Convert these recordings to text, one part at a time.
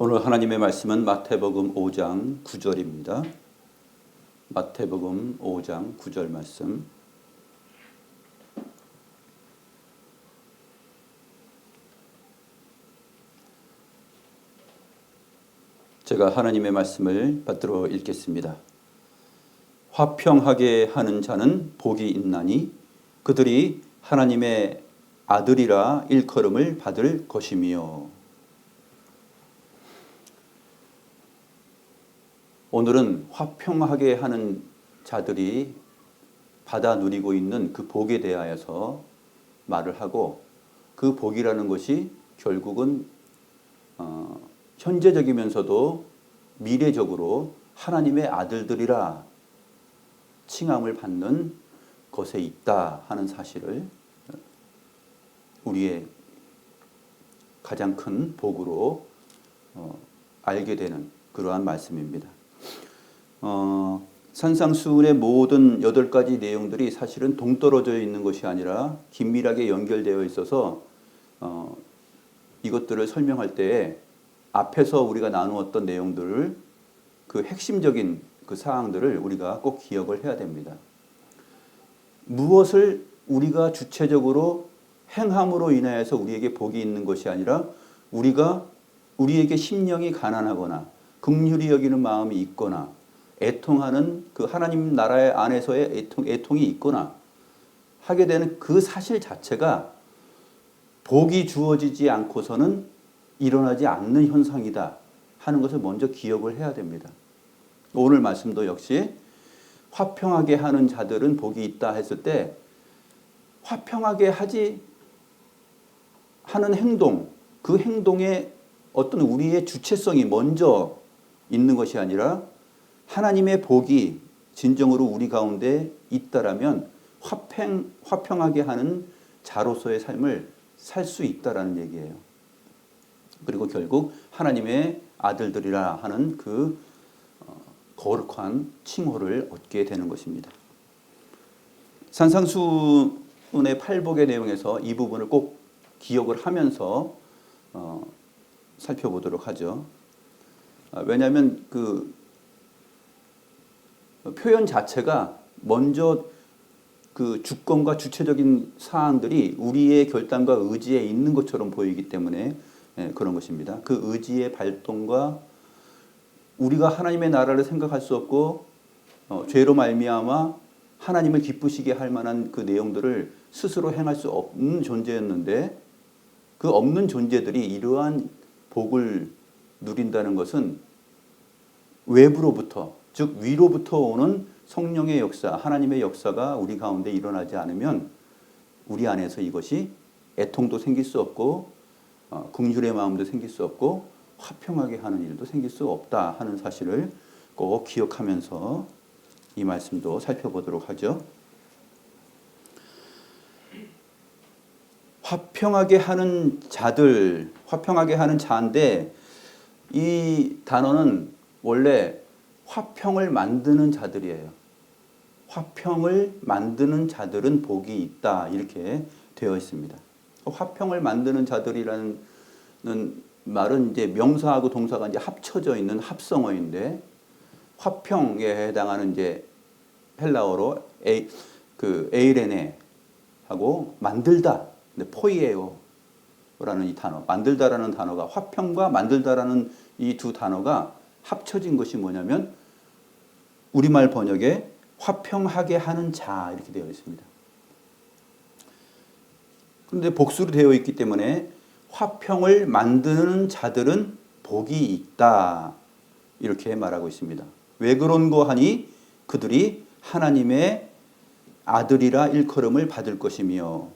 오늘 하나님의 말씀은 마태복음 5장 9절입니다. 마태복음 5장 9절 말씀. 제가 하나님의 말씀을 받들어 읽겠습니다. 화평하게 하는 자는 복이 있나니 그들이 하나님의 아들이라 일컬음을 받을 것이며. 오늘은 화평하게 하는 자들이 받아 누리고 있는 그 복에 대하여서 말을 하고, 그 복이라는 것이 결국은 현재적이면서도 미래적으로 하나님의 아들들이라 칭함을 받는 것에 있다 하는 사실을 우리의 가장 큰 복으로 알게 되는 그러한 말씀입니다. 산상수훈의 모든 8가지 내용들이 사실은 동떨어져 있는 것이 아니라 긴밀하게 연결되어 있어서 이것들을 설명할 때에 앞에서 우리가 나누었던 내용들을, 그 핵심적인 그 사항들을 우리가 꼭 기억을 해야 됩니다. 무엇을 우리가 주체적으로 행함으로 인하여서 우리에게 복이 있는 것이 아니라 우리에게 심령이 가난하거나 긍휼히 여기는 마음이 있거나 애통하는 그 하나님 나라의 안에서의 애통이 있거나 하게 되는 그 사실 자체가 복이 주어지지 않고서는 일어나지 않는 현상이다 하는 것을 먼저 기억을 해야 됩니다. 오늘 말씀도 역시 화평하게 하는 자들은 복이 있다 했을 때, 화평하게 하는 행동, 그 행동에 어떤 우리의 주체성이 먼저 있는 것이 아니라 하나님의 복이 진정으로 우리 가운데 있다라면 화평하게 하는 자로서의 삶을 살 수 있다라는 얘기예요. 그리고 결국 하나님의 아들들이라 하는 그 거룩한 칭호를 얻게 되는 것입니다. 산상수훈의 팔복의 내용에서 이 부분을 꼭 기억을 하면서 살펴보도록 하죠. 왜냐하면 그 표현 자체가 먼저 그 주권과 주체적인 사항들이 우리의 결단과 의지에 있는 것처럼 보이기 때문에 그런 것입니다. 그 의지의 발동과 우리가 하나님의 나라를 생각할 수 없고 죄로 말미암아 하나님을 기쁘시게 할 만한 그 내용들을 스스로 행할 수 없는 존재였는데, 그 없는 존재들이 이러한 복을 누린다는 것은 외부로부터, 즉 위로부터 오는 성령의 역사, 하나님의 역사가 우리 가운데 일어나지 않으면 우리 안에서 이것이 애통도 생길 수 없고 긍휼의 마음도 생길 수 없고 화평하게 하는 일도 생길 수 없다 하는 사실을 꼭 기억하면서 이 말씀도 살펴보도록 하죠. 화평하게 하는 자들, 화평하게 하는 자인데, 이 단어는 원래 화평을 만드는 자들이에요. 화평을 만드는 자들은 복이 있다, 이렇게 되어 있습니다. 화평을 만드는 자들이라는 말은 이제 명사하고 동사가 이제 합쳐져 있는 합성어인데, 화평에 해당하는 이제 헬라어로 에이레네 하고 만들다, 포이에오라는 이 단어, 만들다라는 단어가, 화평과 만들다라는 이 두 단어가 합쳐진 것이 뭐냐면 우리말 번역에 화평하게 하는 자, 이렇게 되어 있습니다. 그런데 복수로 되어 있기 때문에 화평을 만드는 자들은 복이 있다, 이렇게 말하고 있습니다. 왜 그런 거 하니 그들이 하나님의 아들이라 일컬음을 받을 것이며,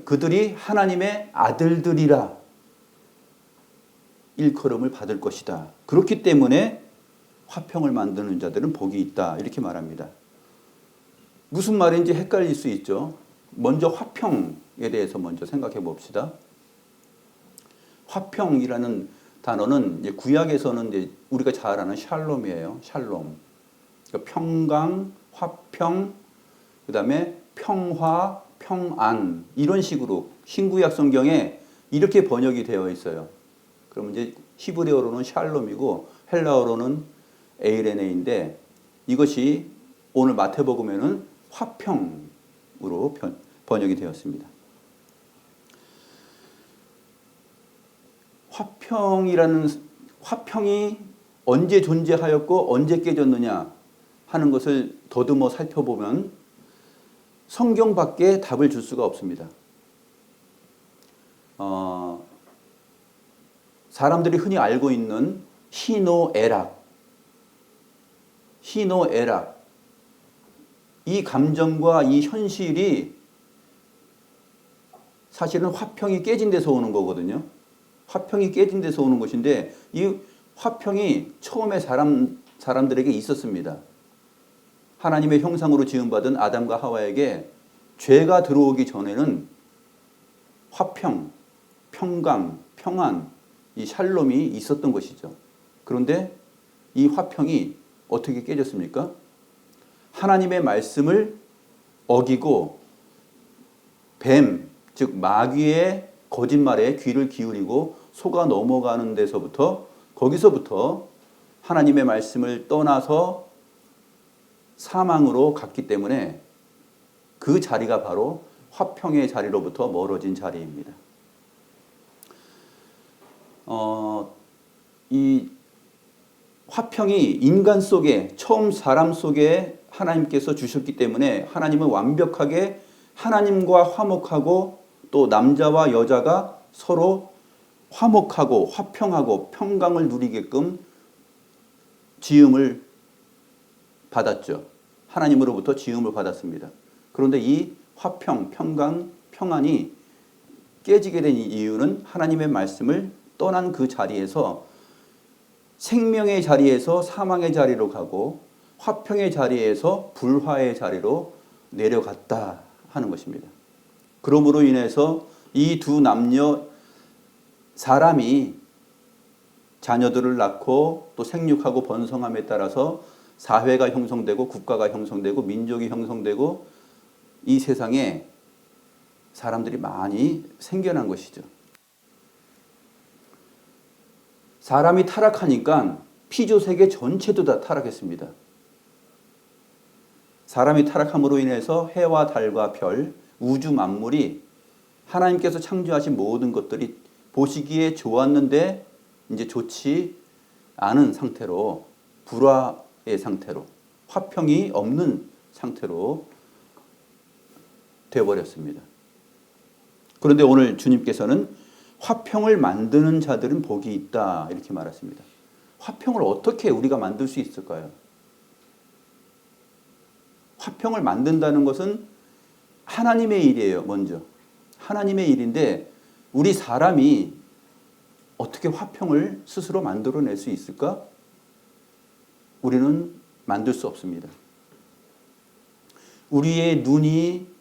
그들이 하나님의 아들들이라 일컬음을 받을 것이다. 그렇기 때문에 화평을 만드는 자들은 복이 있다, 이렇게 말합니다. 무슨 말인지 헷갈릴 수 있죠. 먼저 화평에 대해서 먼저 생각해 봅시다. 화평이라는 단어는 이제 구약에서는 이제 우리가 잘 아는 샬롬이에요. 샬롬. 그러니까 평강, 화평, 그다음에 평화, 평안, 이런 식으로 신구약 성경에 이렇게 번역이 되어 있어요. 그러면 이제 히브리어로는 샬롬이고 헬라어로는 에이레네인데 이것이 오늘 마태복음에는 화평으로 번역이 되었습니다. 화평이 언제 존재하였고 언제 깨졌느냐 하는 것을 더듬어 살펴보면 성경밖에 답을 줄 수가 없습니다. 사람들이 흔히 알고 있는 희노애락, 이 감정과 이 현실이 사실은 화평이 깨진 데서 오는 거거든요. 화평이 깨진 데서 오는 것인데 이 화평이 처음에 사람들에게 있었습니다. 하나님의 형상으로 지음받은 아담과 하와에게 죄가 들어오기 전에는 화평, 평강, 평안, 이 샬롬이 있었던 것이죠. 그런데 이 화평이 어떻게 깨졌습니까? 하나님의 말씀을 어기고 뱀, 즉 마귀의 거짓말에 귀를 기울이고 속아 넘어가는 데서부터 거기서부터 하나님의 말씀을 떠나서 사망으로 갔기 때문에 그 자리가 바로 화평의 자리로부터 멀어진 자리입니다. 이 화평이 인간 속에 처음 사람 속에 하나님께서 주셨기 때문에 하나님은 완벽하게 하나님과 화목하고 또 남자와 여자가 서로 화목하고 화평하고 평강을 누리게끔 지음을 받았죠. 하나님으로부터 지음을 받았습니다. 그런데 이 화평, 평강, 평안이 깨지게 된 이유는 하나님의 말씀을 떠난 그 자리에서 생명의 자리에서 사망의 자리로 가고 화평의 자리에서 불화의 자리로 내려갔다 하는 것입니다. 그러므로 인해서 이 두 남녀 사람이 자녀들을 낳고 또 생육하고 번성함에 따라서 사회가 형성되고 국가가 형성되고 민족이 형성되고 이 세상에 사람들이 많이 생겨난 것이죠. 사람이 타락하니까 피조세계 전체도 다 타락했습니다. 사람이 타락함으로 인해서 해와 달과 별, 우주 만물이 하나님께서 창조하신 모든 것들이 보시기에 좋았는데 이제 좋지 않은 상태로 불화의 상태로 화평이 없는 상태로 되어버렸습니다. 그런데 오늘 주님께서는 화평을 만드는 자들은 복이 있다 이렇게 말했습니다. 화평을 어떻게 우리가 만들 수 있을까요? 화평을 만든다는 것은 하나님의 일이에요. 먼저 하나님의 일인데 우리 사람이 어떻게 화평을 스스로 만들어낼 수 있을까? 우리는 만들 수 없습니다. 우리의 눈이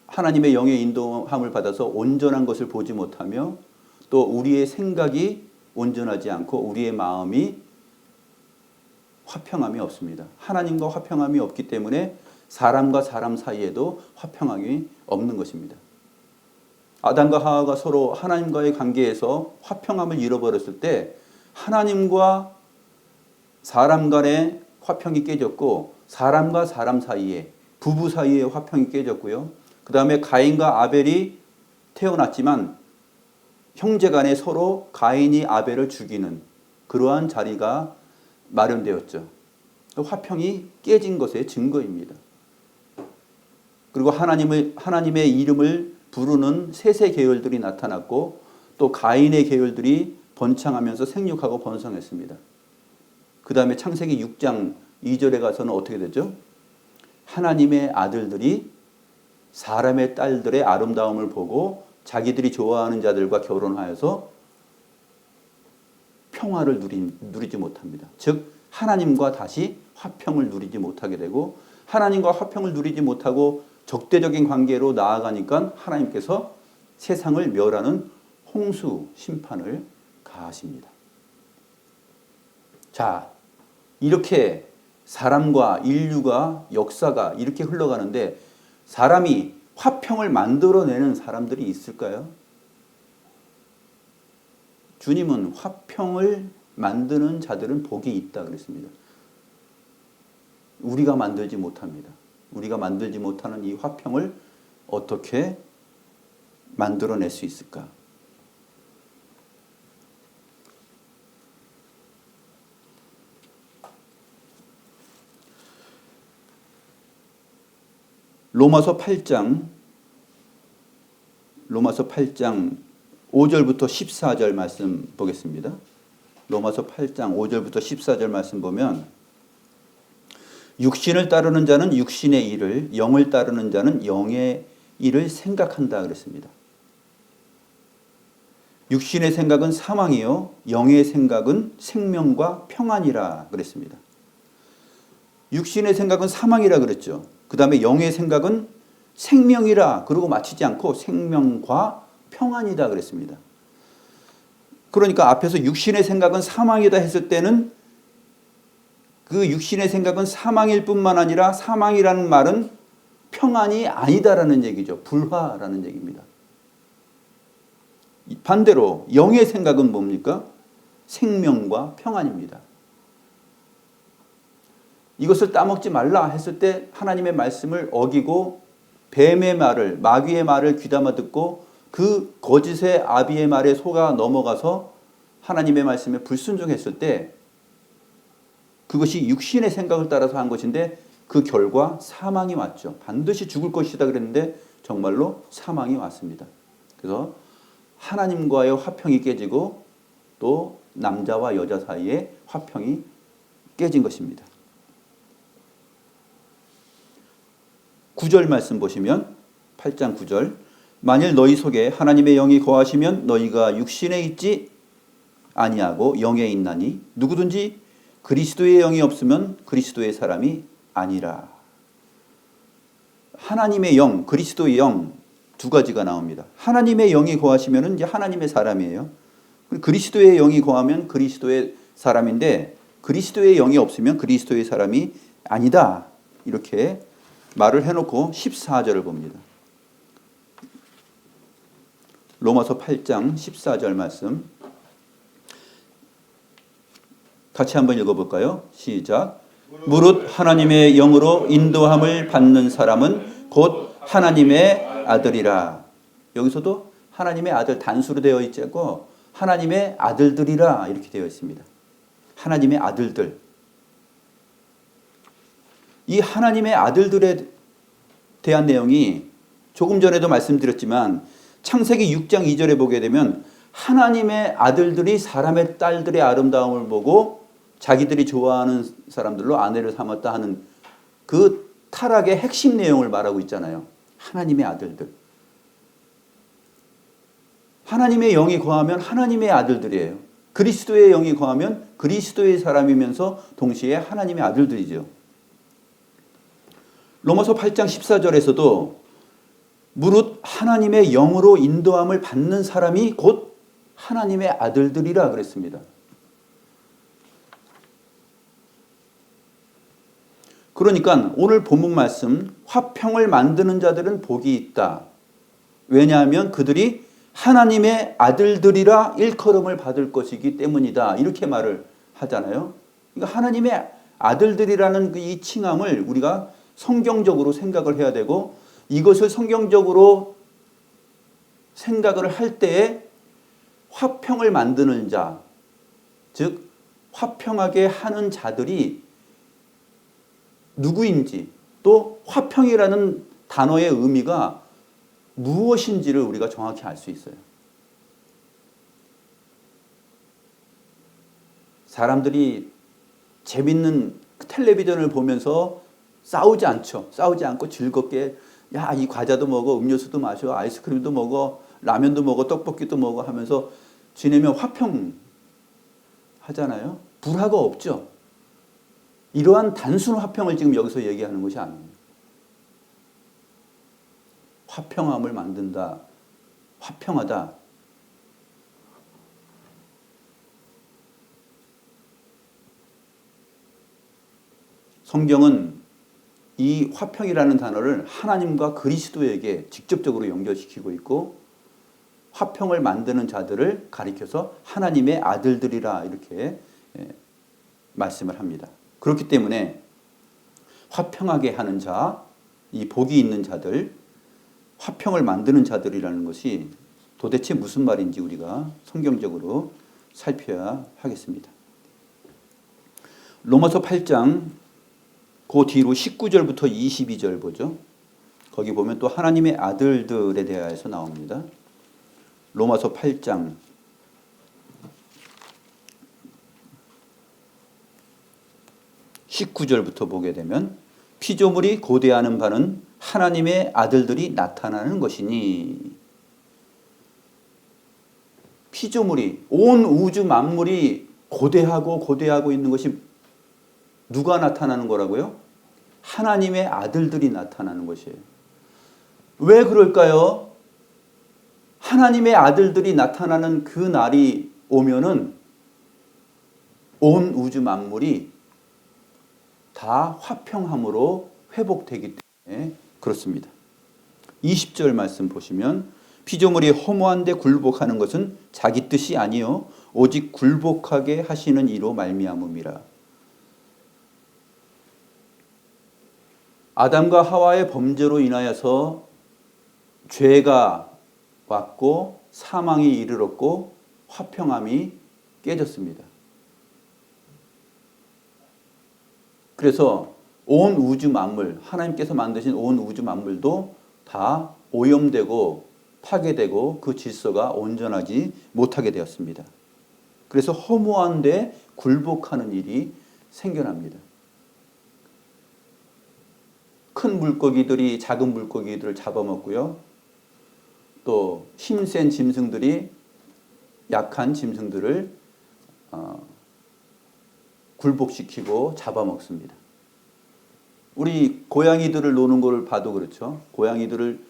하나님의 영의 인도함을 받아서 온전한 것을 보지 못하며 또 우리의 생각이 온전하지 않고 우리의 마음이 화평함이 없습니다. 하나님과 화평함이 없기 때문에 사람과 사람 사이에도 화평함이 없는 것입니다. 아담과 하와가 서로 하나님과의 관계에서 화평함을 잃어버렸을 때 하나님과 사람 간의 화평이 깨졌고 사람과 사람 사이에 부부 사이의 화평이 깨졌고요. 그 다음에 가인과 아벨이 태어났지만 형제 간에 서로 가인이 아벨을 죽이는 그러한 자리가 마련되었죠. 화평이 깨진 것의 증거입니다. 그리고 하나님의 이름을 부르는 셋의 계열들이 나타났고 또 가인의 계열들이 번창하면서 생육하고 번성했습니다. 그 다음에 창세기 6장 2절에 가서는 어떻게 되죠? 하나님의 아들들이 사람의 딸들의 아름다움을 보고 자기들이 좋아하는 자들과 결혼하여서 평화를 누리지 못합니다. 즉 하나님과 다시 화평을 누리지 못하게 되고 하나님과 화평을 누리지 못하고 적대적인 관계로 나아가니까 하나님께서 세상을 멸하는 홍수 심판을 가하십니다. 자, 이렇게 사람과 인류가 역사가 이렇게 흘러가는데 사람이 화평을 만들어내는 사람들이 있을까요? 주님은 화평을 만드는 자들은 복이 있다 그랬습니다. 우리가 만들지 못합니다. 우리가 만들지 못하는 이 화평을 어떻게 만들어낼 수 있을까? 로마서 8장 5절부터 14절 말씀 보겠습니다. 로마서 8장 5절부터 14절 말씀 보면 육신을 따르는 자는 육신의 일을, 영을 따르는 자는 영의 일을 생각한다 그랬습니다. 육신의 생각은 사망이요 영의 생각은 생명과 평안이라 그랬습니다. 육신의 생각은 사망이라 그랬죠. 그 다음에 영의 생각은 생명이라 그러고 마치지 않고 생명과 평안이다 그랬습니다. 그러니까 앞에서 육신의 생각은 사망이다 했을 때는 그 육신의 생각은 사망일 뿐만 아니라 사망이라는 말은 평안이 아니다라는 얘기죠. 불화라는 얘기입니다. 반대로 영의 생각은 뭡니까? 생명과 평안입니다. 이것을 따먹지 말라 했을 때 하나님의 말씀을 어기고 뱀의 말을, 마귀의 말을 귀담아 듣고 그 거짓의 아비의 말에 속아 넘어가서 하나님의 말씀에 불순종했을 때 그것이 육신의 생각을 따라서 한 것인데 그 결과 사망이 왔죠. 반드시 죽을 것이다 그랬는데 정말로 사망이 왔습니다. 그래서 하나님과의 화평이 깨지고 또 남자와 여자 사이에 화평이 깨진 것입니다. 9절 말씀 보시면 8장 9절 만일 너희 속에 하나님의 영이 거하시면 너희가 육신에 있지 아니하고 영에 있나니 누구든지 그리스도의 영이 없으면 그리스도의 사람이 아니라. 하나님의 영, 그리스도의 영 두 가지가 나옵니다. 하나님의 영이 거하시면 이제 하나님의 사람이에요. 그리스도의 영이 거하면 그리스도의 사람인데 그리스도의 영이 없으면 그리스도의 사람이 아니다. 이렇게 말을 해놓고 14절을 봅니다. 로마서 8장 14절 말씀 같이 한번 읽어볼까요? 시작. 무릇 하나님의 영으로 인도함을 받는 사람은 곧 하나님의 아들이라. 여기서도 하나님의 아들 단수로 되어 있지 않고 하나님의 아들들이라 이렇게 되어 있습니다. 하나님의 아들들. 이 하나님의 아들들에 대한 내용이 조금 전에도 말씀드렸지만 창세기 6장 2절에 보게 되면 하나님의 아들들이 사람의 딸들의 아름다움을 보고 자기들이 좋아하는 사람들로 아내를 삼았다 하는 그 타락의 핵심 내용을 말하고 있잖아요. 하나님의 아들들. 하나님의 영이 거하면 하나님의 아들들이에요. 그리스도의 영이 거하면 그리스도의 사람이면서 동시에 하나님의 아들들이죠. 로마서 8장 14절에서도 무릇 하나님의 영으로 인도함을 받는 사람이 곧 하나님의 아들들이라 그랬습니다. 그러니까 오늘 본문 말씀 화평을 만드는 자들은 복이 있다. 왜냐하면 그들이 하나님의 아들들이라 일컬음을 받을 것이기 때문이다. 이렇게 말을 하잖아요. 그러니까 하나님의 아들들이라는 이 칭함을 우리가 성경적으로 생각을 해야 되고 이것을 성경적으로 생각을 할 때에 화평을 만드는 자, 즉 화평하게 하는 자들이 누구인지 또 화평이라는 단어의 의미가 무엇인지를 우리가 정확히 알 수 있어요. 사람들이 재밌는 텔레비전을 보면서 싸우지 않죠. 싸우지 않고 즐겁게 야, 이 과자도 먹어, 음료수도 마셔, 아이스크림도 먹어, 라면도 먹어, 떡볶이도 먹어 하면서 지내면 화평 하잖아요. 불화가 없죠. 이러한 단순 화평을 지금 여기서 얘기하는 것이 아닙니다. 화평함을 만든다. 화평하다. 성경은 이 화평이라는 단어를 하나님과 그리스도에게 직접적으로 연결시키고 있고 화평을 만드는 자들을 가리켜서 하나님의 아들들이라 이렇게 말씀을 합니다. 그렇기 때문에 화평하게 하는 자, 이 복이 있는 자들, 화평을 만드는 자들이라는 것이 도대체 무슨 말인지 우리가 성경적으로 살펴야 하겠습니다. 로마서 8장 그 뒤로 19절부터 22절 보죠. 거기 보면 또 하나님의 아들들에 대하여서 나옵니다. 로마서 8장 19절부터 보게 되면 피조물이 고대하는 바는 하나님의 아들들이 나타나는 것이니, 피조물이 온 우주 만물이 고대하고 있는 것이 누가 나타나는 거라고요? 하나님의 아들들이 나타나는 것이에요. 왜 그럴까요? 하나님의 아들들이 나타나는 그 날이 오면은 온 우주 만물이 다 화평함으로 회복되기 때문에 그렇습니다. 20절 말씀 보시면 피조물이 허무한데 굴복하는 것은 자기 뜻이 아니요 오직 굴복하게 하시는 이로 말미암음이라. 아담과 하와의 범죄로 인하여서 죄가 왔고 사망이 이르렀고 화평함이 깨졌습니다. 그래서 온 우주 만물, 하나님께서 만드신 온 우주 만물도 다 오염되고 파괴되고 그 질서가 온전하지 못하게 되었습니다. 그래서 허무한데 굴복하는 일이 생겨납니다. 큰 물고기들이 작은 물고기들을 잡아먹고요. 또 힘센 짐승들이 약한 짐승들을 굴복시키고 잡아먹습니다. 우리 고양이들을 노는 걸 봐도 그렇죠. 고양이들을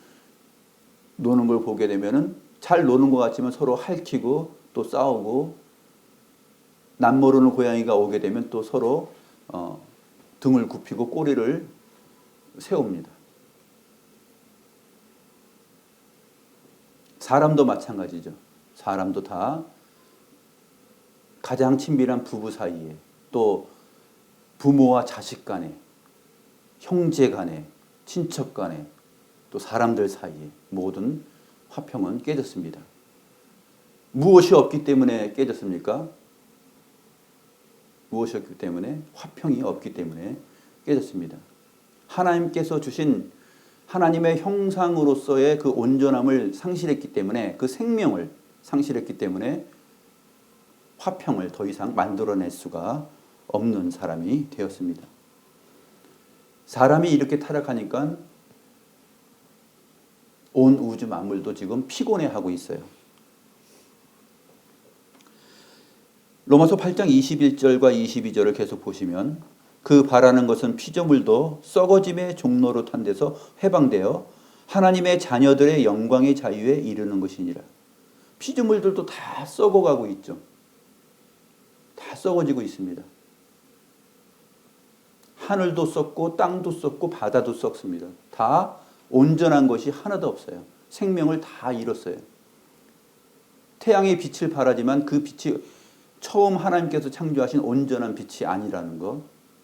노는 걸 보게 되면은 잘 노는 것 같지만 서로 핥히고 또 싸우고, 남모르는 고양이가 오게 되면 또 서로 등을 굽히고 꼬리를 세웁니다. 사람도 마찬가지죠. 사람도 다 가장 친밀한 부부 사이에, 또 부모와 자식 간에, 형제 간에, 친척 간에, 또 사람들 사이에 모든 화평은 깨졌습니다. 무엇이 없기 때문에 깨졌습니까? 무엇이 없기 때문에? 화평이 없기 때문에 깨졌습니다. 하나님께서 주신 하나님의 형상으로서의 그 온전함을 상실했기 때문에, 그 생명을 상실했기 때문에 화평을 더 이상 만들어낼 수가 없는 사람이 되었습니다. 사람이 이렇게 타락하니까 온 우주 만물도 지금 피곤해하고 있어요. 로마서 8장 21절과 22절을 계속 보시면 그 바라는 것은 피조물도 썩어짐의 종로로 탄 데서 해방되어 하나님의 자녀들의 영광의 자유에 이르는 것이니라. 피조물들도 다 썩어가고 있죠. 다 썩어지고 있습니다. 하늘도 썩고 땅도 썩고 바다도 썩습니다. 다 온전한 것이 하나도 없어요. 생명을 다 잃었어요. 태양의 빛을 발하지만 그 빛이 처음 하나님께서 창조하신 온전한 빛이 아니라는 것.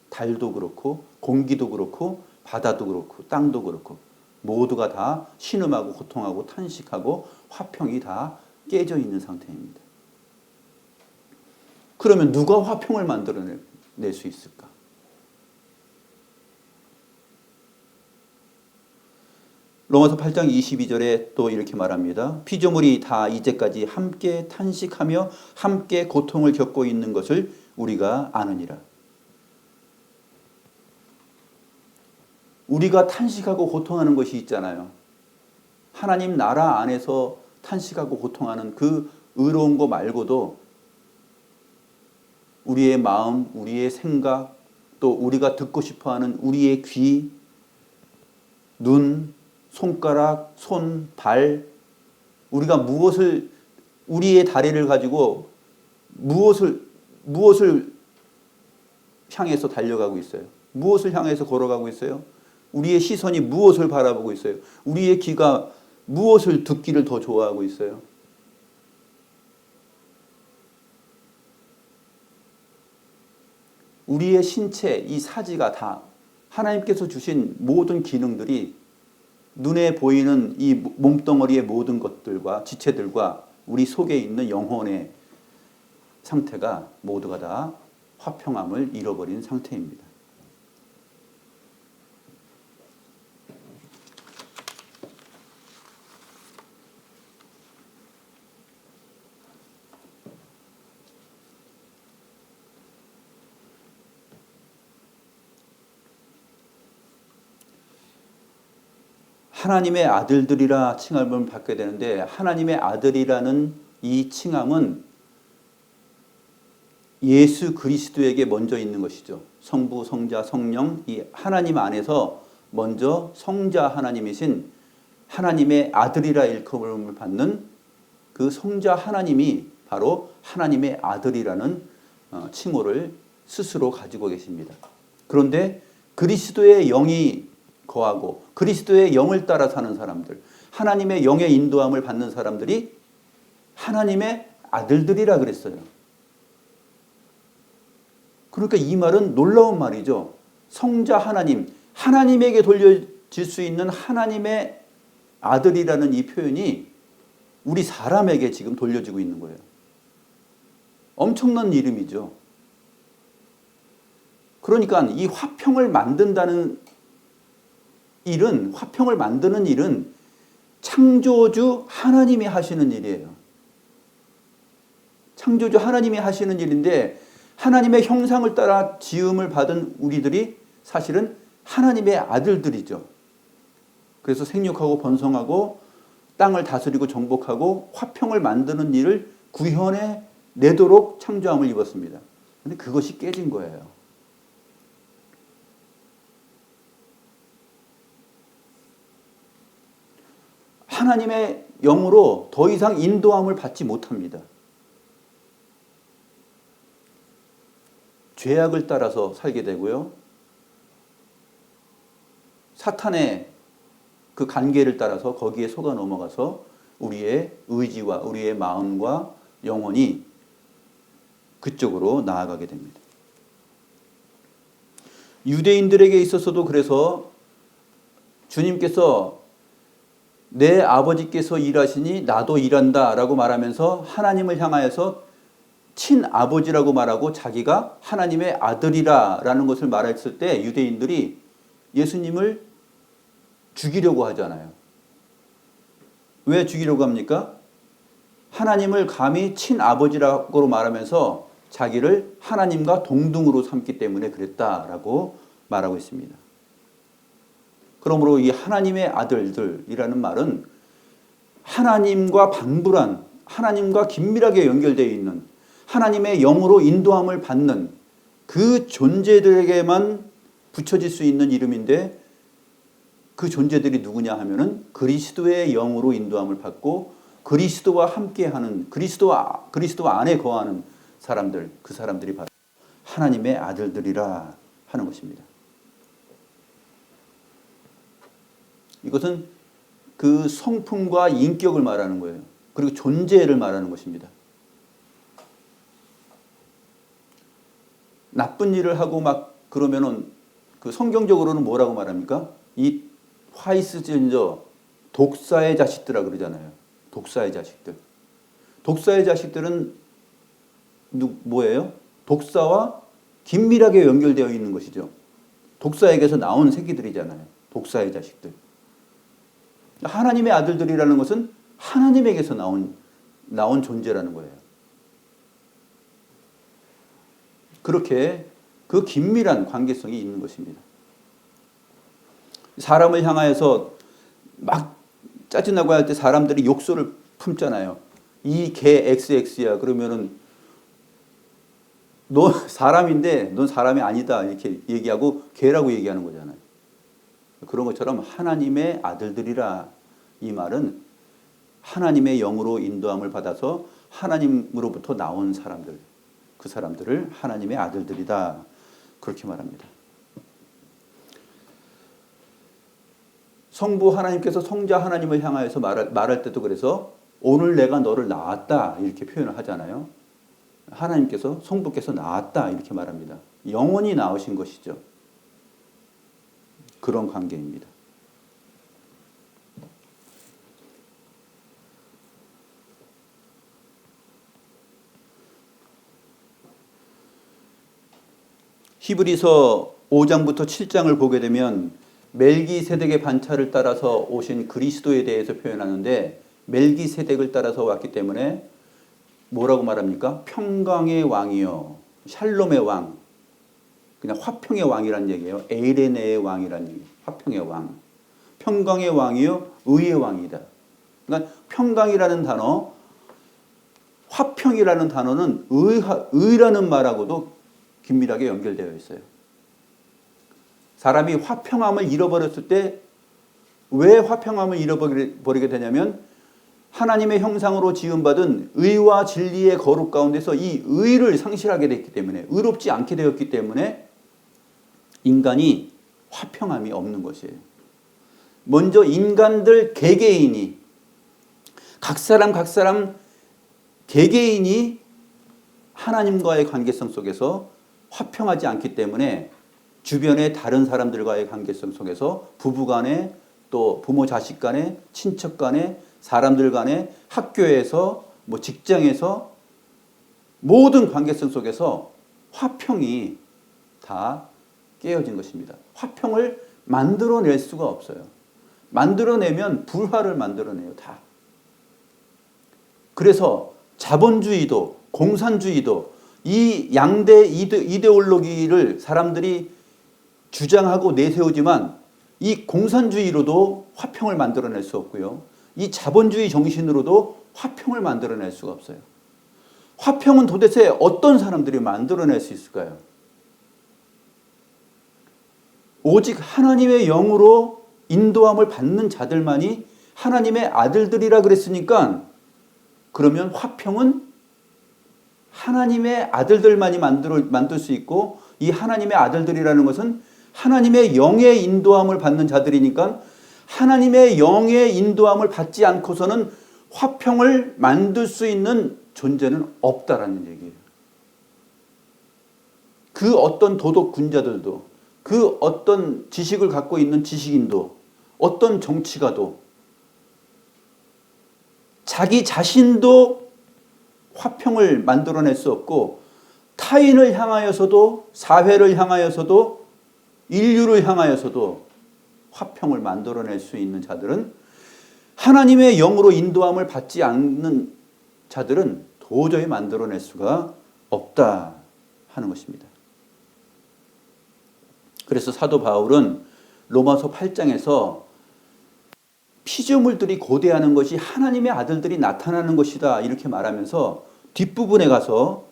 달도 그렇고 공기도 그렇고 바다도 그렇고 땅도 그렇고 모두가 다 신음하고 고통하고 탄식하고 화평이 다 깨져 있는 상태입니다. 그러면 누가 화평을 만들어낼 수 있을까? 로마서 8장 22절에 또 이렇게 말합니다. 피조물이 다 이제까지 함께 탄식하며 함께 고통을 겪고 있는 것을 우리가 아느니라. 우리가 탄식하고 고통하는 것이 있잖아요. 하나님 나라 안에서 탄식하고 고통하는 그 의로운 거 말고도 우리의 마음, 우리의 생각, 또 우리가 듣고 싶어하는 우리의 귀, 눈, 손가락, 손, 발, 우리가 무엇을, 우리의 다리를 가지고 무엇을 향해서 달려가고 있어요? 무엇을 향해서 걸어가고 있어요? 우리의 시선이 무엇을 바라보고 있어요? 우리의 귀가 무엇을 듣기를 더 좋아하고 있어요? 우리의 신체, 이 사지가 다 하나님께서 주신 모든 기능들이 눈에 보이는 이 몸뚱어리의 모든 것들과 지체들과 우리 속에 있는 영혼의 상태가 모두가 다 화평함을 잃어버린 상태입니다. 하나님의 아들들이라 칭함을 받게 되는데 하나님의 아들이라는 이 칭함은 예수 그리스도에게 먼저 있는 것이죠. 성부, 성자, 성령 이 하나님 안에서 먼저 성자 하나님이신 하나님의 아들이라 일컬음을 받는 그 성자 하나님이 바로 하나님의 아들이라는 칭호를 스스로 가지고 계십니다. 그런데 그리스도의 영이 거하고 그리스도의 영을 따라 사는 사람들, 하나님의 영의 인도함을 받는 사람들이 하나님의 아들들이라 그랬어요. 그러니까 이 말은 놀라운 말이죠. 성자 하나님, 하나님에게 돌려질 수 있는 하나님의 아들이라는 이 표현이 우리 사람에게 지금 돌려지고 있는 거예요. 엄청난 이름이죠. 그러니까 이 화평을 만든다는 일은, 화평을 만드는 일은 창조주 하나님이 하시는 일이에요. 창조주 하나님이 하시는 일인데 하나님의 형상을 따라 지음을 받은 우리들이 사실은 하나님의 아들들이죠. 그래서 생육하고 번성하고 땅을 다스리고 정복하고 화평을 만드는 일을 구현해 내도록 창조함을 입었습니다. 그런데 그것이 깨진 거예요. 하나님의 영으로 더 이상 인도함을 받지 못합니다. 죄악을 따라서 살게 되고요. 사탄의 그 관계를 따라서 거기에 속아 넘어가서 우리의 의지와 우리의 마음과 영혼이 그쪽으로 나아가게 됩니다. 유대인들에게 있어서도 그래서 주님께서 내 아버지께서 일하시니 나도 일한다 라고 말하면서 하나님을 향하여서 친아버지라고 말하고 자기가 하나님의 아들이라 라는 것을 말했을 때 유대인들이 예수님을 죽이려고 하잖아요. 왜 죽이려고 합니까? 하나님을 감히 친아버지라고 말하면서 자기를 하나님과 동등으로 삼기 때문에 그랬다라고 말하고 있습니다. 그러므로 이 하나님의 아들들이라는 말은 하나님과 방불한, 하나님과 긴밀하게 연결되어 있는 하나님의 영으로 인도함을 받는 그 존재들에게만 붙여질 수 있는 이름인데 그 존재들이 누구냐 하면은 그리스도의 영으로 인도함을 받고 그리스도와 함께하는 그리스도 안에 거하는 사람들, 그 사람들이 바로 하나님의 아들들이라 하는 것입니다. 이것은 그 성품과 인격을 말하는 거예요. 그리고 존재를 말하는 것입니다. 나쁜 일을 하고 막 그러면은 그 성경적으로는 뭐라고 말합니까? 이 화이스젠저 독사의 자식들이라 그러잖아요. 독사의 자식들. 독사의 자식들은 뭐예요? 독사와 긴밀하게 연결되어 있는 것이죠. 독사에게서 나온 새끼들이잖아요. 독사의 자식들. 하나님의 아들들이라는 것은 하나님에게서 나온 존재라는 거예요. 그렇게 그 긴밀한 관계성이 있는 것입니다. 사람을 향하여서 막 짜증나고 할 때 사람들이 욕설을 품잖아요. 이 개 XX야. 그러면은 너 사람인데 넌 사람이 아니다. 이렇게 얘기하고 개라고 얘기하는 거잖아요. 그런 것처럼 하나님의 아들들이라 이 말은 하나님의 영으로 인도함을 받아서 하나님으로부터 나온 사람들, 그 사람들을 하나님의 아들들이다. 그렇게 말합니다. 성부 하나님께서 성자 하나님을 향하여서 말할 때도 그래서 오늘 내가 너를 낳았다 이렇게 표현을 하잖아요. 하나님께서 성부께서 낳았다 이렇게 말합니다. 영원히 나으신 것이죠. 그런 관계입니다. 히브리서 5장부터 7장을 보게 되면 멜기세덱의 반차를 따라서 오신 그리스도에 대해서 표현하는데, 멜기세덱을 따라서 왔기 때문에 뭐라고 말합니까? 평강의 왕이요, 샬롬의 왕, 그냥 화평의 왕이란 얘기예요. 에이레네의 왕이란 얘기. 화평의 왕, 평강의 왕이요, 의의 왕이다. 그러니까 평강이라는 단어, 화평이라는 단어는 의라는 말하고도 긴밀하게 연결되어 있어요. 사람이 화평함을 잃어버렸을 때 왜 화평함을 잃어버리게 되냐면, 하나님의 형상으로 지음받은 의와 진리의 거룩 가운데서 이 의를 상실하게 됐기 때문에, 의롭지 않게 되었기 때문에 인간이 화평함이 없는 것이에요. 먼저 인간들 개개인이, 각 사람 개개인이 하나님과의 관계성 속에서 화평하지 않기 때문에 주변의 다른 사람들과의 관계성 속에서 부부 간에, 또 부모 자식 간에, 친척 간에, 사람들 간에, 학교에서, 직장에서, 모든 관계성 속에서 화평이 다 깨어진 것입니다. 화평을 만들어낼 수가 없어요. 만들어내면 불화를 만들어내요, 다. 그래서 자본주의도 공산주의도 이 양대 이데올로기를 사람들이 주장하고 내세우지만, 이 공산주의로도 화평을 만들어낼 수 없고요, 이 자본주의 정신으로도 화평을 만들어낼 수가 없어요. 화평은 도대체 어떤 사람들이 만들어낼 수 있을까요? 오직 하나님의 영으로 인도함을 받는 자들만이 하나님의 아들들이라 그랬으니까, 그러면 화평은 하나님의 아들들만이 만들 수 있고, 이 하나님의 아들들이라는 것은 하나님의 영의 인도함을 받는 자들이니까, 하나님의 영의 인도함을 받지 않고서는 화평을 만들 수 있는 존재는 없다라는 얘기예요. 그 어떤 도덕군자들도, 그 어떤 지식을 갖고 있는 지식인도, 어떤 정치가도, 자기 자신도 화평을 만들어낼 수 없고, 타인을 향하여서도, 사회를 향하여서도, 인류를 향하여서도 화평을 만들어낼 수 있는 자들은, 하나님의 영으로 인도함을 받지 않는 자들은 도저히 만들어낼 수가 없다 하는 것입니다. 그래서 사도 바울은 로마서 8장에서 피조물들이 고대하는 것이 하나님의 아들들이 나타나는 것이다 이렇게 말하면서, 뒷부분에 가서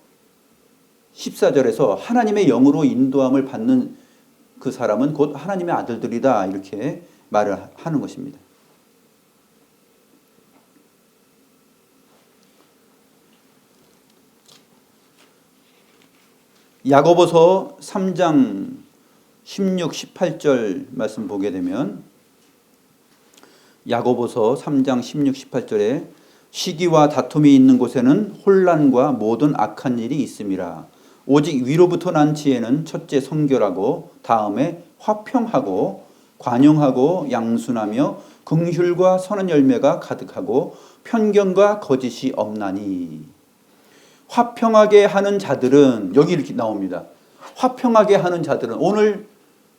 14절에서 하나님의 영으로 인도함을 받는 그 사람은 곧 하나님의 아들들이다 이렇게 말을 하는 것입니다. 야고보서 3장 16, 18절 말씀 보게 되면, 야고보서 3장 16, 18절에 시기와 다툼이 있는 곳에는 혼란과 모든 악한 일이 있음이라. 오직 위로부터 난 지혜는 첫째 성결하고, 다음에 화평하고, 관용하고, 양순하며, 긍휼과 선한 열매가 가득하고, 편견과 거짓이 없나니. 화평하게 하는 자들은, 여기 이렇게 나옵니다. 화평하게 하는 자들은, 오늘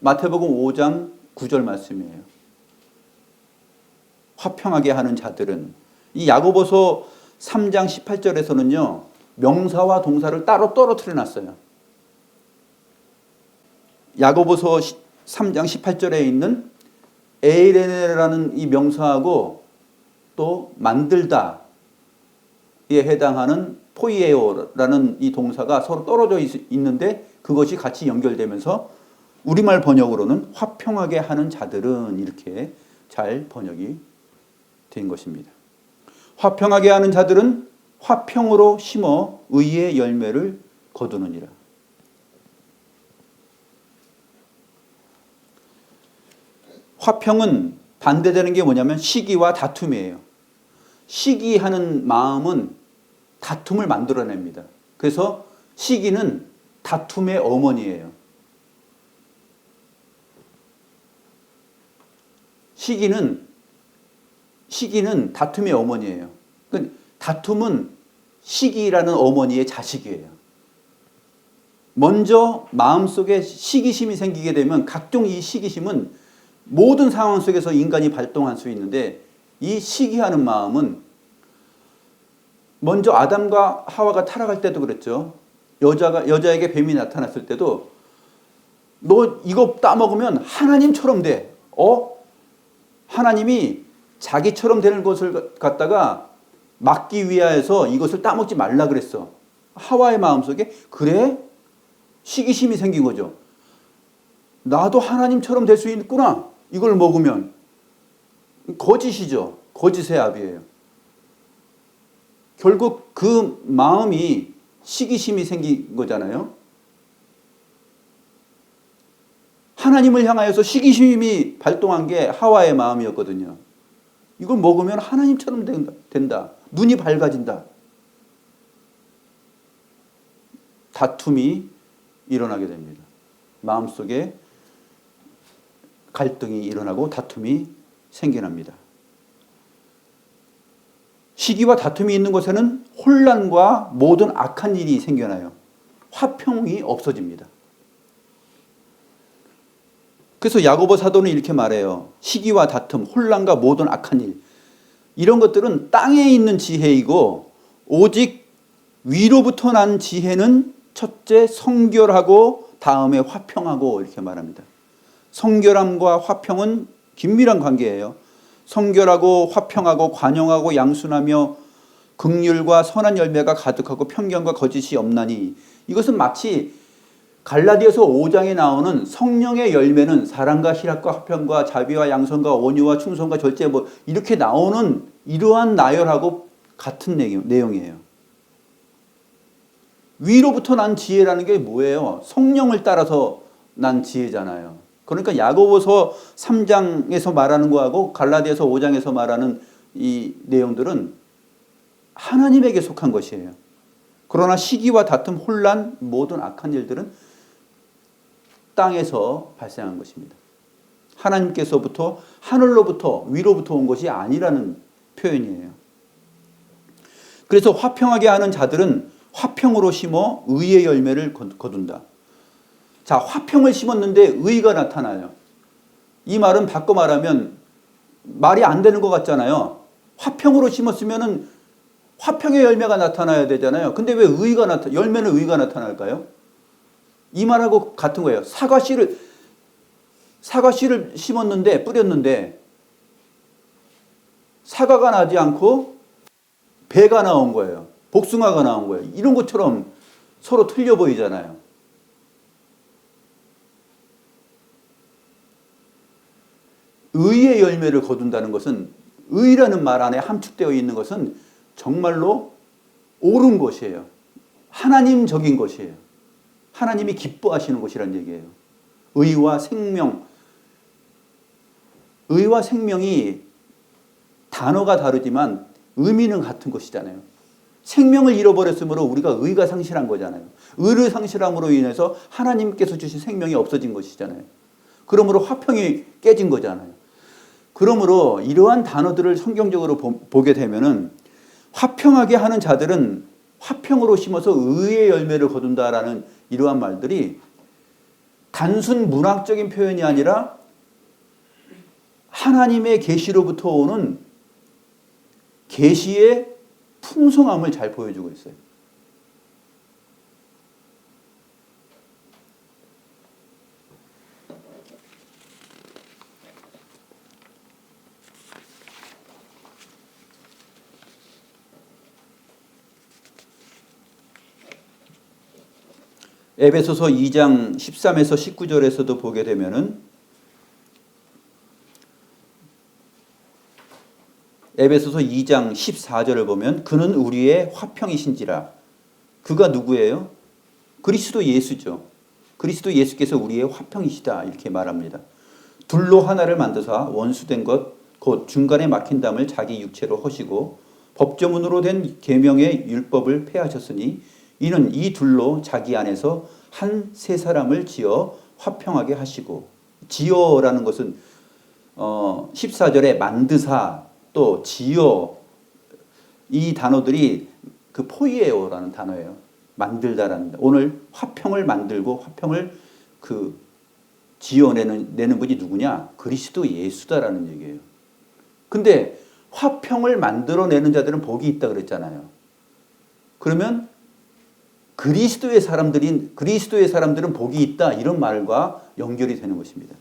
마태복음 5장 9절 말씀이에요. 화평하게 하는 자들은, 이 야고보서 3장 18절에서는요 명사와 동사를 따로 떨어뜨려 놨어요. 야고보서 3장 18절에 있는 에이레네라는 이 명사하고 또 만들다에 해당하는 포이에오라는 이 동사가 서로 떨어져 있는데, 그것이 같이 연결되면서 우리말 번역으로는 화평하게 하는 자들은 이렇게 잘 번역이 된 것입니다. 화평하게 하는 자들은 화평으로 심어 의의 열매를 거두느니라. 화평은 반대되는 게 뭐냐면 시기와 다툼이에요. 시기하는 마음은 다툼을 만들어냅니다. 그래서 시기는 다툼의 어머니예요. 시기는 다툼의 어머니예요. 그러니까 다툼은 시기라는 어머니의 자식이에요. 먼저 마음속에 시기심이 생기게 되면 각종 이 시기심은 모든 상황 속에서 인간이 발동할 수 있는데, 이 시기하는 마음은 먼저 아담과 하와가 타락할 때도 그랬죠. 여자에게 뱀이 나타났을 때도 너 이거 따먹으면 하나님처럼 돼. 하나님이 자기처럼 되는 것을 갖다가 막기 위하여서 이것을 따먹지 말라 그랬어. 하와의 마음속에 그래? 시기심이 생긴 거죠. 나도 하나님처럼 될 수 있구나. 이걸 먹으면. 거짓이죠. 거짓의 압이에요. 결국 그 마음이 시기심이 생긴 거잖아요. 하나님을 향하여서 시기심이 발동한 게 하와의 마음이었거든요. 이걸 먹으면 하나님처럼 된다. 눈이 밝아진다. 다툼이 일어나게 됩니다. 마음속에 갈등이 일어나고 다툼이 생겨납니다. 시기와 다툼이 있는 곳에는 혼란과 모든 악한 일이 생겨나요. 화평이 없어집니다. 그래서 야고보 사도는 이렇게 말해요. 시기와 다툼, 혼란과 모든 악한 일, 이런 것들은 땅에 있는 지혜이고, 오직 위로부터 난 지혜는 첫째 성결하고 다음에 화평하고, 이렇게 말합니다. 성결함과 화평은 긴밀한 관계예요. 성결하고 화평하고 관용하고 양순하며 긍휼과 선한 열매가 가득하고 편견과 거짓이 없나니, 이것은 마치 갈라디아서 5장에 나오는 성령의 열매는 사랑과 희락과 화평과 자비와 양선과 온유와 충성과 절제, 이렇게 나오는 이러한 나열하고 같은 내용이에요. 위로부터 난 지혜라는 게 뭐예요? 성령을 따라서 난 지혜잖아요. 그러니까 야고보서 3장에서 말하는 거하고 갈라디아서 5장에서 말하는 이 내용들은 하나님에게 속한 것이에요. 그러나 시기와 다툼, 혼란, 모든 악한 일들은 땅에서 발생한 것입니다. 하나님께서부터, 하늘로부터, 위로부터 온 것이 아니라는 표현이에요. 그래서 화평하게 하는 자들은 화평으로 심어 의의 열매를 거둔다. 자, 화평을 심었는데 의가 나타나요. 이 말은 바꿔 말하면 말이 안 되는 것 같잖아요. 화평으로 심었으면은 화평의 열매가 나타나야 되잖아요. 근데 왜 열매는 의가 나타날까요? 이 말하고 같은 거예요. 사과씨를 심었는데, 뿌렸는데 사과가 나지 않고 배가 나온 거예요. 복숭아가 나온 거예요. 이런 것처럼 서로 틀려 보이잖아요. 의의 열매를 거둔다는 것은, 의라는 말 안에 함축되어 있는 것은 정말로 옳은 것이에요. 하나님적인 것이에요. 하나님이 기뻐하시는 것이란 얘기예요. 의와 생명이 단어가 다르지만 의미는 같은 것이잖아요. 생명을 잃어버렸으므로 우리가 의가 상실한 거잖아요. 의를 상실함으로 인해서 하나님께서 주신 생명이 없어진 것이잖아요. 그러므로 화평이 깨진 거잖아요. 그러므로 이러한 단어들을 성경적으로 보게 되면은 화평하게 하는 자들은 화평으로 심어서 의의 열매를 거둔다라는 이러한 말들이 단순 문학적인 표현이 아니라 하나님의 계시로부터 오는 계시의 풍성함을 잘 보여주고 있어요. 에베소서 2장 13에서 19절에서도 보게 되면은 에베소서 2장 14절을 보면 그는 우리의 화평이신지라. 그가 누구예요? 그리스도 예수죠. 그리스도 예수께서 우리의 화평이시다 이렇게 말합니다. 둘로 하나를 만드사 원수된 것 곧 중간에 막힌 담을 자기 육체로 허시고 법조문으로 된 계명의 율법을 폐하셨으니 이는 이 둘로 자기 안에서 한 세 사람을 지어 화평하게 하시고, 지어라는 것은 14절에 만드사 또 지어, 이 단어들이 그 포이에오라는 단어예요. 만들다라는. 오늘 화평을 만들고 화평을 지어내는 분이 누구냐? 그리스도 예수다라는 얘기예요. 근데 화평을 만들어내는 자들은 복이 있다 그랬잖아요. 그러면 그리스도의 사람들은 복이 있다, 이런 말과 연결이 되는 것입니다.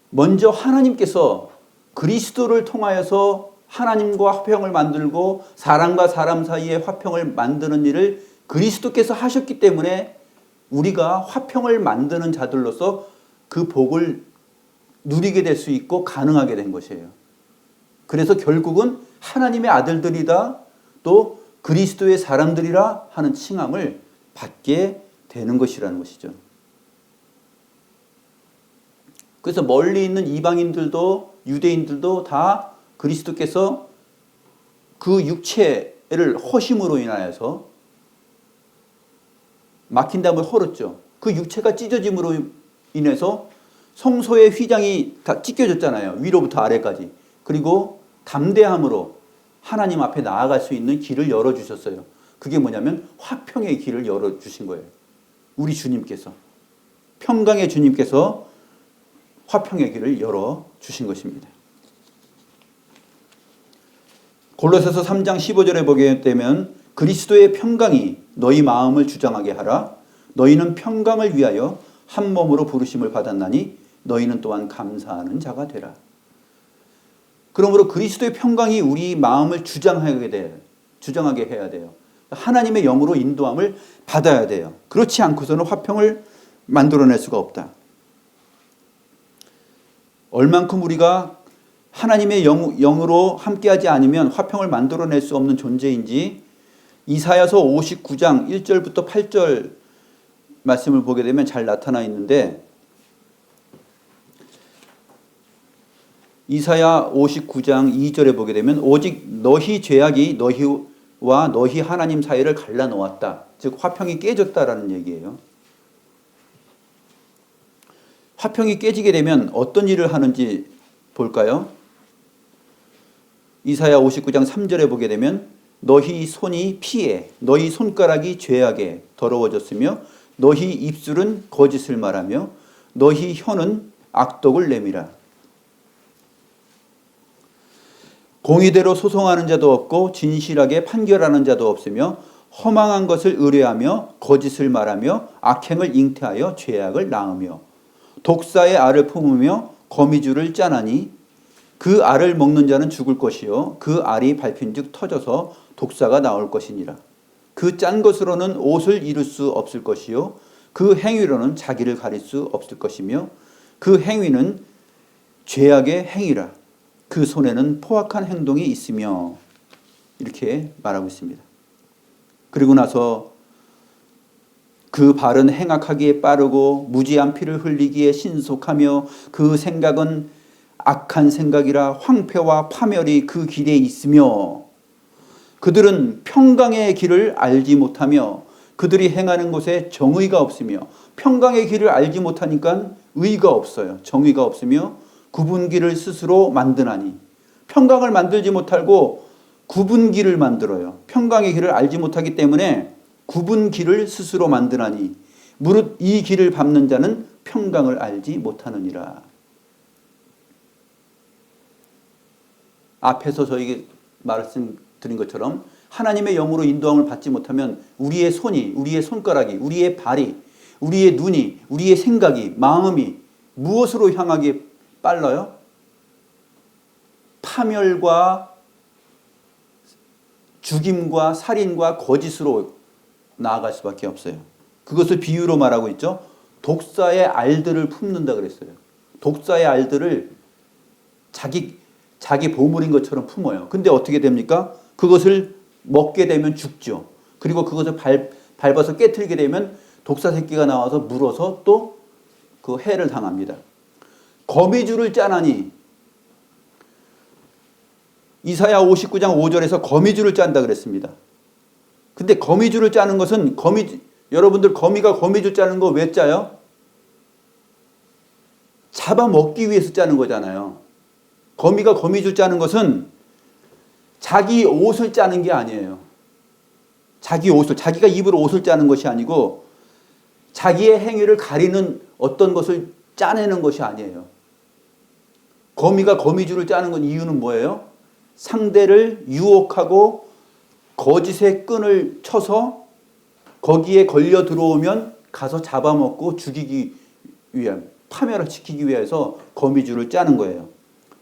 먼저 하나님께서 그리스도를 통하여서 하나님과 화평을 만들고 사람과 사람 사이에 화평을 만드는 일을 그리스도께서 하셨기 때문에 우리가 화평을 만드는 자들로서 그 복을 누리게 될 수 있고 가능하게 된 것이에요. 그래서 결국은 하나님의 아들들이다, 또 그리스도의 사람들이라 하는 칭함을 받게 되는 것이라는 것이죠. 그래서 멀리 있는 이방인들도 유대인들도 다 그리스도께서 그 육체를 허심으로 인하여서 막힌 담을 헐었죠. 그 육체가 찢어짐으로 인해서 성소의 휘장이 다 찢겨졌잖아요. 위로부터 아래까지. 그리고 담대함으로 하나님 앞에 나아갈 수 있는 길을 열어주셨어요. 그게 뭐냐면 화평의 길을 열어주신 거예요. 우리 주님께서. 평강의 주님께서 화평의 길을 열어주신 것입니다. 골로새서 3장 15절에 보게 되면 그리스도의 평강이 너희 마음을 주장하게 하라. 너희는 평강을 위하여 한 몸으로 부르심을 받았나니 너희는 또한 감사하는 자가 되라. 그러므로 그리스도의 평강이 우리 마음을 주장하게 해야 돼요. 하나님의 영으로 인도함을 받아야 돼요. 그렇지 않고서는 화평을 만들어낼 수가 없다. 얼만큼 우리가 하나님의 영으로 함께하지 않으면 화평을 만들어낼 수 없는 존재인지 이사야서 59장 1절부터 8절 말씀을 보게 되면 잘 나타나 있는데, 이사야 59장 2절에 보게 되면 오직 너희 죄악이 너희와 너희 하나님 사이를 갈라놓았다. 즉 화평이 깨졌다라는 얘기예요. 화평이 깨지게 되면 어떤 일을 하는지 볼까요? 이사야 59장 3절에 보게 되면 너희 손이 피에 너희 손가락이 죄악에 더러워졌으며 너희 입술은 거짓을 말하며 너희 혀는 악독을 내밀어. 공의대로 소송하는 자도 없고 진실하게 판결하는 자도 없으며 허망한 것을 의뢰하며 거짓을 말하며 악행을 잉태하여 죄악을 낳으며 독사의 알을 품으며 거미줄을 짜나니 그 알을 먹는 자는 죽을 것이요 그 알이 밟힌즉 터져서 독사가 나올 것이니라. 그 짠 것으로는 옷을 이룰 수 없을 것이요 그 행위로는 자기를 가릴 수 없을 것이며 그 행위는 죄악의 행위라. 그 손에는 포악한 행동이 있으며, 이렇게 말하고 있습니다. 그리고 나서 그 발은 행악하기에 빠르고 무지한 피를 흘리기에 신속하며 그 생각은 악한 생각이라 황폐와 파멸이 그 길에 있으며 그들은 평강의 길을 알지 못하며 그들이 행하는 곳에 정의가 없으며, 평강의 길을 알지 못하니까 의가 없어요. 정의가 없으며 구분기를 스스로 만드나니, 평강을 만들지 못하고 구분기를 만들어요. 평강의 길을 알지 못하기 때문에 구분기를 스스로 만드나니 무릇 이 길을 밟는 자는 평강을 알지 못하느니라. 앞에서 저에게 말씀드린 것처럼 하나님의 영으로 인도함을 받지 못하면 우리의 손이, 우리의 손가락이, 우리의 발이, 우리의 눈이, 우리의 생각이, 마음이 무엇으로 향하기에 빨라요? 파멸과 죽임과 살인과 거짓으로 나아갈 수밖에 없어요. 그것을 비유로 말하고 있죠. 독사의 알들을 품는다 그랬어요. 독사의 알들을 자기 보물인 것처럼 품어요. 근데 어떻게 됩니까? 그것을 먹게 되면 죽죠. 그리고 그것을 밟아서 깨트리게 되면 독사 새끼가 나와서 물어서 또 그 해를 당합니다. 거미줄을 짜나니, 이사야 59장 5절에서 거미줄을 짠다 그랬습니다. 근데 거미줄을 짜는 것은 여러분들 거미가 거미줄 짜는 거 왜 짜요? 잡아먹기 위해서 짜는 거잖아요. 거미가 거미줄 짜는 것은 자기 옷을 짜는 게 아니에요. 자기가 입으로 옷을 짜는 것이 아니고 자기의 행위를 가리는 어떤 것을 짜내는 것이 아니에요. 거미가 거미줄을 짜는 건 이유는 뭐예요? 상대를 유혹하고 거짓의 끈을 쳐서 거기에 걸려 들어오면 가서 잡아먹고 죽이기 위한, 파멸을 시키기 위해서 거미줄을 짜는 거예요.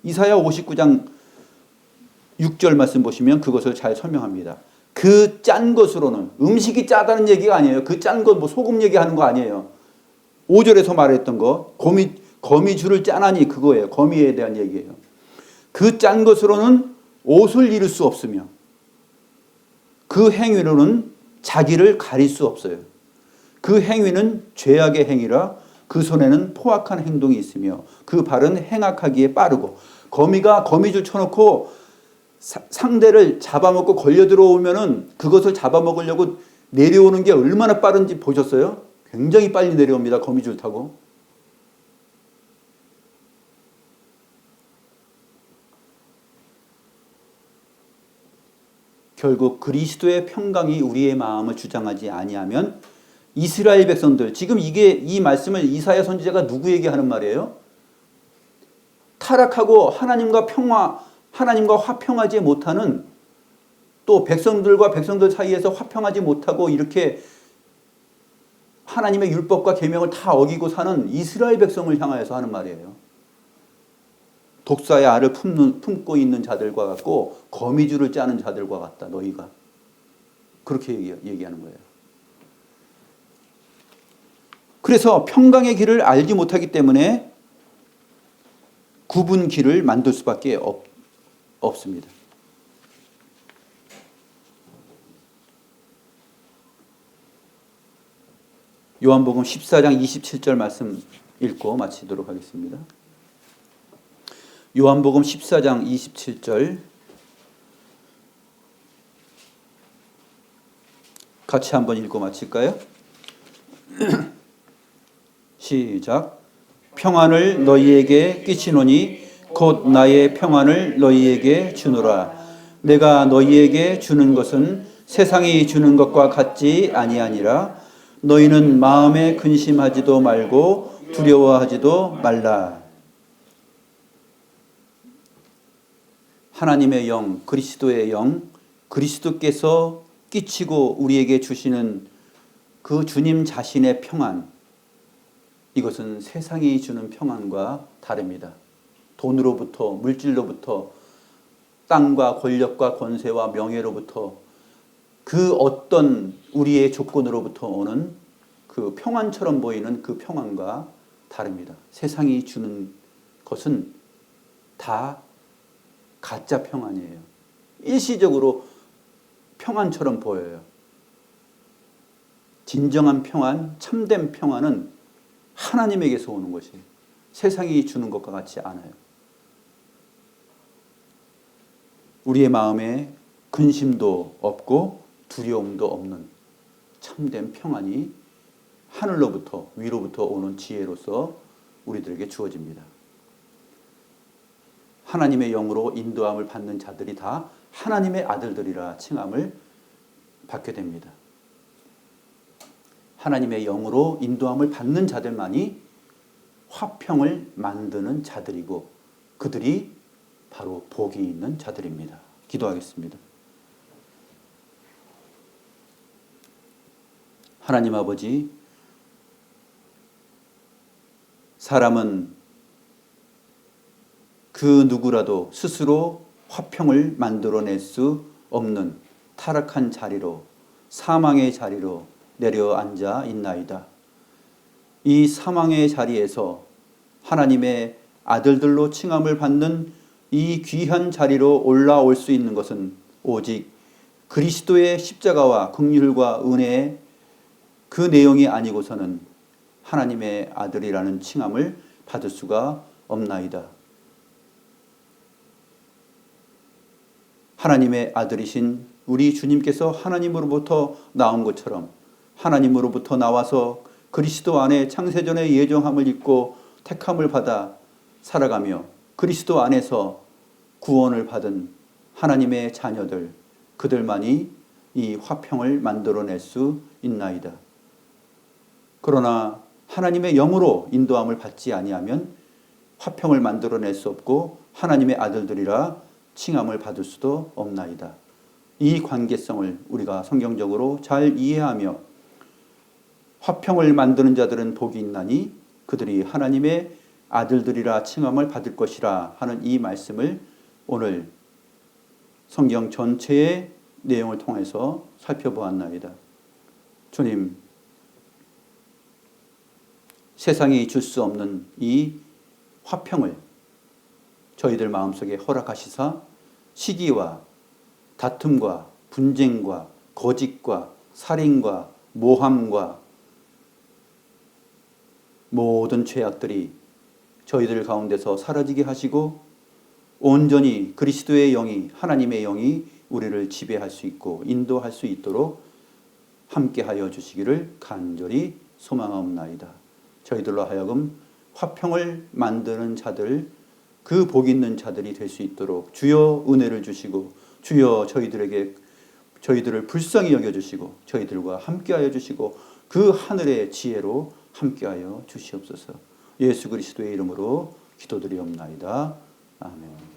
이사야 59장 6절 말씀 보시면 그것을 잘 설명합니다. 그 짠 것으로는, 음식이 짜다는 얘기가 아니에요. 그 짠 것 뭐 소금 얘기하는 거 아니에요. 5절에서 말했던 거, 거미줄을 짜나니 그거예요. 거미에 대한 얘기예요. 그 짠 것으로는 옷을 이룰 수 없으며 그 행위로는 자기를 가릴 수 없어요. 그 행위는 죄악의 행위라 그 손에는 포악한 행동이 있으며 그 발은 행악하기에 빠르고. 거미가 거미줄 쳐놓고 상대를 잡아먹고 걸려 들어오면은 그것을 잡아먹으려고 내려오는 게 얼마나 빠른지 보셨어요? 굉장히 빨리 내려옵니다. 거미줄 타고. 결국 그리스도의 평강이 우리의 마음을 주장하지 아니하면 이스라엘 백성들, 지금 이 말씀을 이사야 선지자가 누구에게 하는 말이에요? 타락하고 하나님과 화평하지 못하는, 또 백성들과 백성들 사이에서 화평하지 못하고 이렇게 하나님의 율법과 계명을 다 어기고 사는 이스라엘 백성을 향하여서 하는 말이에요. 독사의 알을 품고 있는 자들과 같고 거미줄을 짜는 자들과 같다. 너희가. 그렇게 얘기하는 거예요. 그래서 평강의 길을 알지 못하기 때문에 굽은 길을 만들 수밖에 없습니다. 요한복음 14장 27절 말씀 읽고 마치도록 하겠습니다. 요한복음 14장 27절 같이 한번 읽고 마칠까요? 시작. 평안을 너희에게 끼치노니 곧 나의 평안을 너희에게 주노라. 내가 너희에게 주는 것은 세상이 주는 것과 같지 아니하니라. 너희는 마음에 근심하지도 말고 두려워하지도 말라. 하나님의 영, 그리스도의 영, 그리스도께서 끼치고 우리에게 주시는 그 주님 자신의 평안, 이것은 세상이 주는 평안과 다릅니다. 돈으로부터, 물질로부터, 땅과 권력과 권세와 명예로부터, 그 어떤 우리의 조건으로부터 오는 그 평안처럼 보이는 그 평안과 다릅니다. 세상이 주는 것은 다 가짜 평안이에요. 일시적으로 평안처럼 보여요. 진정한 평안, 참된 평안은 하나님에게서 오는 것이에요. 세상이 주는 것과 같지 않아요. 우리의 마음에 근심도 없고 두려움도 없는 참된 평안이 하늘로부터, 위로부터 오는 지혜로서 우리들에게 주어집니다. 하나님의 영으로 인도함을 받는 자들이 다 하나님의 아들들이라 칭함을 받게 됩니다. 하나님의 영으로 인도함을 받는 자들만이 화평을 만드는 자들이고 그들이 바로 복이 있는 자들입니다. 기도하겠습니다. 하나님 아버지, 사람은 그 누구라도 스스로 화평을 만들어낼 수 없는 타락한 자리로, 사망의 자리로 내려앉아 있나이다. 이 사망의 자리에서 하나님의 아들들로 칭함을 받는 이 귀한 자리로 올라올 수 있는 것은 오직 그리스도의 십자가와 긍휼과 은혜의 그 내용이 아니고서는 하나님의 아들이라는 칭함을 받을 수가 없나이다. 하나님의 아들이신 우리 주님께서 하나님으로부터 나온 것처럼 하나님으로부터 나와서 그리스도 안에 창세전의 예정함을 입고 택함을 받아 살아가며 그리스도 안에서 구원을 받은 하나님의 자녀들, 그들만이 이 화평을 만들어낼 수 있나이다. 그러나 하나님의 영으로 인도함을 받지 아니하면 화평을 만들어낼 수 없고 하나님의 아들들이라 칭함을 받을 수도 없나이다. 이 관계성을 우리가 성경적으로 잘 이해하며 화평을 만드는 자들은 복이 있나니 그들이 하나님의 아들들이라 칭함을 받을 것이라 하는 이 말씀을 오늘 성경 전체의 내용을 통해서 살펴보았나이다. 주님, 세상이 줄 수 없는 이 화평을 저희들 마음속에 허락하시사 시기와 다툼과 분쟁과 거짓과 살인과 모함과 모든 죄악들이 저희들 가운데서 사라지게 하시고 온전히 그리스도의 영이, 하나님의 영이 우리를 지배할 수 있고 인도할 수 있도록 함께하여 주시기를 간절히 소망하옵나이다. 저희들로 하여금 화평을 만드는 자들, 그 복 있는 자들이 될 수 있도록 주여 은혜를 주시고 주여 저희들을 불쌍히 여겨주시고 저희들과 함께하여 주시고 그 하늘의 지혜로 함께하여 주시옵소서. 예수 그리스도의 이름으로 기도드리옵나이다. 아멘.